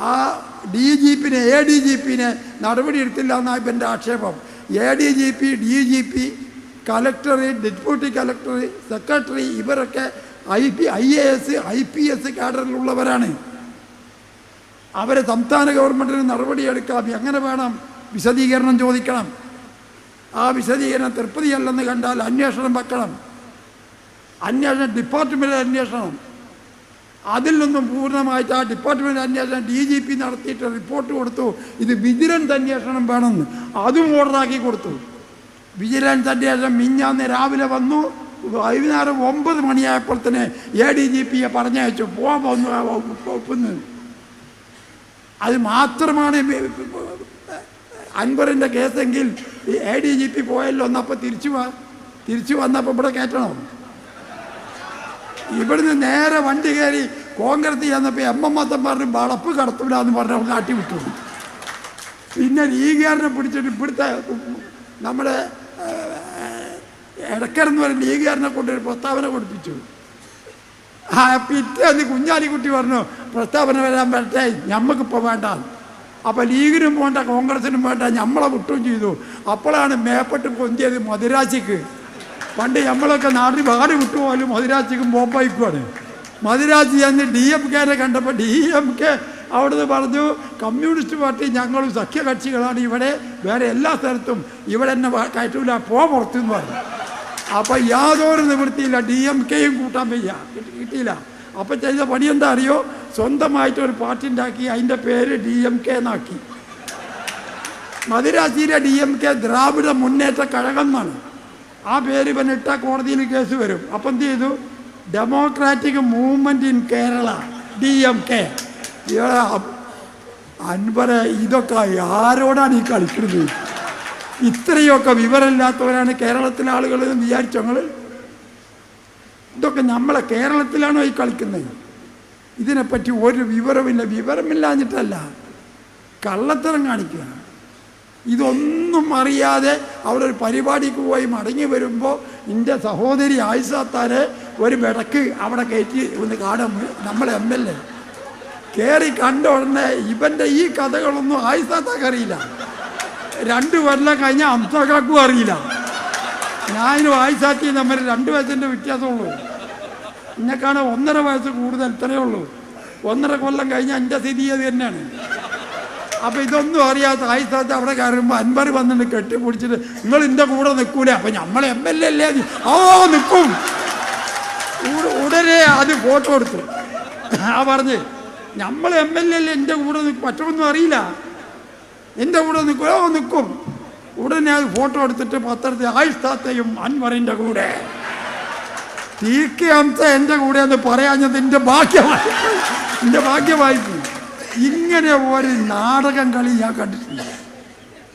ആ DGP-നെ ADGP-നെ നടപടിയെടുത്തില്ല എന്നാണ് ഇപ്പം എൻ്റെ ആക്ഷേപം. ADGP, DGP, collector, deputy collector, secretary ഇവരൊക്കെ IAS, IPS കാഡറിലുള്ളവരാണ്. അവരെ സംസ്ഥാന ഗവൺമെൻറ്റിന് നടപടിയെടുക്കാം. എങ്ങനെ വേണം? വിശദീകരണം ചോദിക്കണം. ആ വിശദീകരണം തൃപ്തിയല്ലെന്ന് കണ്ടാൽ അന്വേഷണം വെക്കണം. ഡിപ്പാർട്ട്മെൻറ്റ് അന്വേഷണം. അതിൽ നിന്നും പൂർണ്ണമായിട്ട് ആ ഡിപ്പാർട്ട്മെൻറ്റ് അന്വേഷണം DGP നടത്തിയിട്ട് റിപ്പോർട്ട് കൊടുത്തു. ഇത് വിജിലൻസ് അന്വേഷണം വേണമെന്ന്. അതും ഓർഡറാക്കി കൊടുത്തു. വിജിലൻസ് അന്വേഷണം മിഞ്ഞാന്ന് രാവിലെ വന്നു. വൈകുന്നേരം 9 മണിയായപ്പോൾ തന്നെ ADGP-യെ പറഞ്ഞയച്ചു. പോവാന്ന്. അത് മാത്രമാണ് അൻവറിൻ്റെ കേസെങ്കിൽ ADGP പോയല്ലോ എന്നപ്പോൾ തിരിച്ചു വന്നപ്പോൾ ഇവിടെ കയറ്റണം. ഇവിടുന്ന് നേരെ വണ്ടി കയറി കോൺഗ്രസ് ചെന്നപ്പോൾ എമ്മത്തന്മാരുടെ വളപ്പ് കടത്തൂടാന്ന് പറഞ്ഞ നാട്ടി വിട്ടു. പിന്നെ ലീഗുകാരനെ പിടിച്ചിട്ട് ഇവിടുത്തെ നമ്മുടെ ഇടക്കരെന്ന് പറയുന്ന ലീഗുകാരനെ കൊണ്ടൊരു പ്രസ്താവന കൊടുപ്പിച്ചു. പിറ്റേന്ന് കുഞ്ഞാലിക്കുട്ടി പറഞ്ഞു പ്രസ്താവന വരാൻ പറ്റേ, ഞമ്മക്കിപ്പോൾ വേണ്ട. അപ്പോൾ ലീഗിനും വേണ്ട, കോൺഗ്രസിനും വേണ്ട, നമ്മളെ വിട്ടും ചെയ്തു. അപ്പോഴാണ് മേപ്പെട്ട് പൊന്തിയത് മധുരാശിക്ക്. പണ്ട് നമ്മളൊക്കെ നാട്ടിൽ വാടി വിട്ടുപോലും മധുരാശിക്കും ബോംബായിക്കുവാണ്. മധുരാശി എന്ന് DMK-നെ കണ്ടപ്പോൾ DMK അവിടുന്ന് പറഞ്ഞു, കമ്മ്യൂണിസ്റ്റ് പാർട്ടി ഞങ്ങളും സഖ്യകക്ഷികളാണ്, ഇവിടെ വേറെ എല്ലാ സ്ഥലത്തും ഇവിടെ എന്നെ കയറ്റൂല, പുറത്തെന്ന് പറഞ്ഞു. അപ്പം യാതൊരു നിവൃത്തിയില്ല, DMK-യും കൂട്ടാൻ കിട്ടിയില്ല. അപ്പം ചെയ്ത പണി എന്താ അറിയോ? സ്വന്തമായിട്ടൊരു പാർട്ടി ഉണ്ടാക്കി, അതിൻ്റെ പേര് DMK എന്നാക്കി. മധുരാശിയിലെ DMK ദ്രാവിഡ മുന്നേറ്റ കഴകം എന്നാണ്. ആ പേര് ഇവനിട്ട കോടതിയിൽ കേസ് വരും. അപ്പം എന്ത് ചെയ്തു? Democratic movement in Kerala, DMK. അൻവറെ, ഇതൊക്കെ ആരോടാണ് ഈ കളിക്കുന്നത്? ഇത്രയൊക്കെ വിവരമില്ലാത്തവരാണ് കേരളത്തിലെ ആളുകൾ എന്ന് വിചാരിച്ചു ഞങ്ങൾ? ഇതൊക്കെ നമ്മളെ കേരളത്തിലാണോ ഈ കളിക്കുന്നത്? ഇതിനെപ്പറ്റി ഒരു വിവരമില്ലാഞ്ഞിട്ടല്ല, കള്ളത്തരം കാണിക്കുക. ഇതൊന്നും അറിയാതെ അവിടെ ഒരു പരിപാടിക്ക് പോയി മടങ്ങി വരുമ്പോൾ എൻ്റെ സഹോദരി ആയിഷാത്താരെ ഒരു വിടക്ക് അവിടെ കയറ്റി ഒന്ന് കാണാൻ നമ്മളെ MLA കയറി കണ്ട ഉടനെ ഇവൻ്റെ ഈ കഥകളൊന്നും ആയിഷാത്താക്ക് അറിയില്ല. 2 കൊല്ലം കഴിഞ്ഞാൽ അംസാക്കാക്കും അറിയില്ല. ഞാനും ആയിഷാത്തിയും തമ്മിൽ 2 വയസ്സിൻ്റെ വ്യത്യാസമുള്ളൂ. എന്നെക്കാണ് 1.5 വയസ്സ് കൂടുതൽ, ഇത്രയേ ഉള്ളൂ. 1.5 കൊല്ലം കഴിഞ്ഞാൽ എൻ്റെ സ്ഥിതി അത് തന്നെയാണ്. അപ്പം ഇതൊന്നും അറിയാത്ത ആയിഷാത്ത് അവിടെ കയറുമ്പോൾ അൻവർ വന്നിട്ട് കെട്ടിപ്പിടിച്ചിട്ട് നിങ്ങൾ എൻ്റെ കൂടെ നിൽക്കൂല. അപ്പം നമ്മൾ MLA അല്ലേ? നിൽക്കും. ഉടനെ അത് ഫോട്ടോ എടുത്തു. പറഞ്ഞ് നമ്മൾ MLA അല്ലേ, എൻ്റെ കൂടെ നിൽക്കും, മറ്റൊന്നും അറിയില്ല, എൻ്റെ കൂടെ നിൽക്കും. ഉടനെ അത് ഫോട്ടോ എടുത്തിട്ട് പത്രത്തിൽ ആയിഷാത്തയും അൻവറിൻ്റെ കൂടെ TK ഹംസ എൻ്റെ കൂടെ എന്ന് പറയാഞ്ഞത് എൻ്റെ ഭാഗ്യമായി. ഇങ്ങനെ ഒരു നാടകം കളി ഞാൻ കണ്ടിട്ടില്ല.